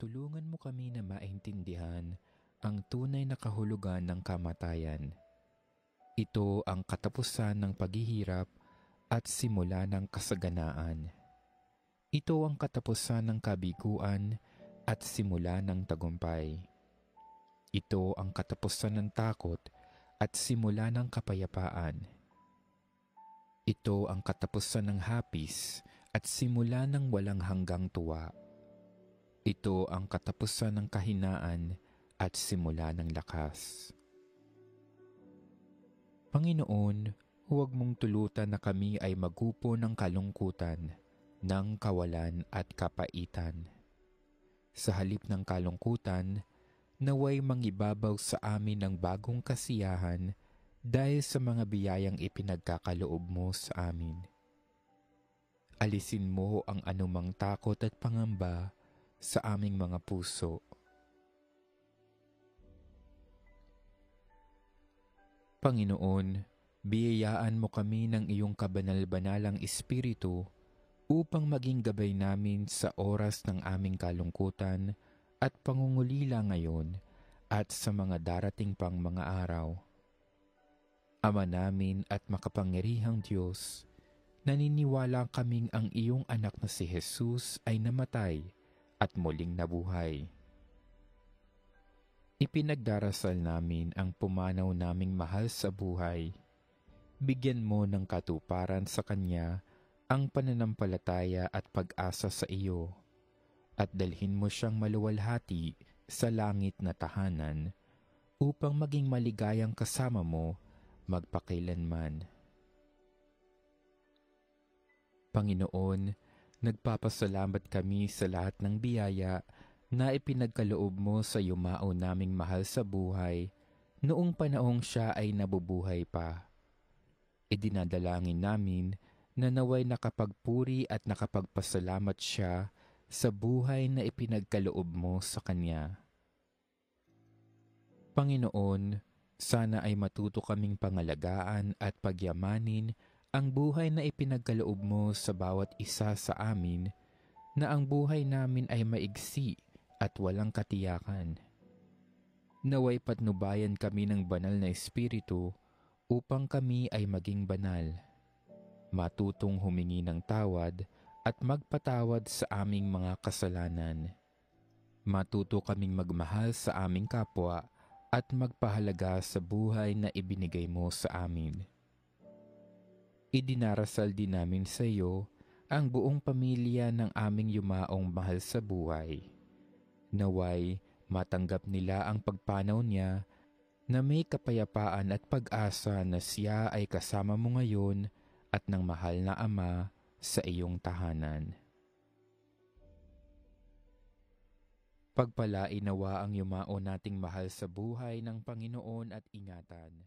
tulungan mo kami na maintindihan ang tunay na kahulugan ng kamatayan. Ito ang katapusan ng paghihirap at simula ng kasaganaan. Ito ang katapusan ng kabiguan at simula ng tagumpay. Ito ang katapusan ng takot at simula ng kapayapaan. Ito ang katapusan ng hapis at simula ng walang hanggang tuwa. Ito ang katapusan ng kahinaan at simula ng lakas. Panginoon, huwag mong tulutan na kami ay magupo ng kalungkutan, ng kawalan at kapaitan. Sa halip ng kalungkutan, naway mangibabaw sa amin ng bagong kasiyahan dahil sa mga biyayang ipinagkakaloob mo sa amin. Alisin mo ang anumang takot at pangamba sa aming mga puso. Panginoon, biyayaan mo kami ng iyong kabanal-banalang Espiritu upang maging gabay namin sa oras ng aming kalungkutan at pangungulila ngayon at sa mga darating pang mga araw. Ama namin at makapangyarihang Diyos, naniniwala kaming ang iyong anak na si Jesus ay namatay at muling nabuhay. Ipinagdarasal namin ang pumanaw naming mahal sa buhay. Bigyan mo ng katuparan sa Kanya ang pananampalataya at pag-asa sa iyo, at dalhin mo siyang maluwalhati sa langit na tahanan upang maging maligayang kasama mo magpakailanman. Panginoon, nagpapasalamat kami sa lahat ng biyaya na ipinagkaloob mo sa yumao naming mahal sa buhay noong panahong siya ay nabubuhay pa. Idinadalangin namin na naway nakapagpuri at nakapagpasalamat siya sa buhay na ipinagkaloob mo sa Kanya. Panginoon, sana ay matuto kaming pangalagaan at pagyamanin ang buhay na ipinagkaloob mo sa bawat isa sa amin, na ang buhay namin ay maigsi at walang katiyakan. Naway patnubayan kami ng banal na Espiritu upang kami ay maging banal, matutong humingi ng tawad at magpatawad sa aming mga kasalanan. Matuto kaming magmahal sa aming kapwa at magpahalaga sa buhay na ibinigay mo sa amin. Idinarasal din namin sa iyo ang buong pamilya ng aming yumaong mahal sa buhay. Naway matanggap nila ang pagpanaw niya na may kapayapaan at pag-asa na siya ay kasama mo ngayon at ng mahal na Ama sa iyong tahanan. Pagpalain nawa ang yumao nating mahal sa buhay ng Panginoon at ingatan.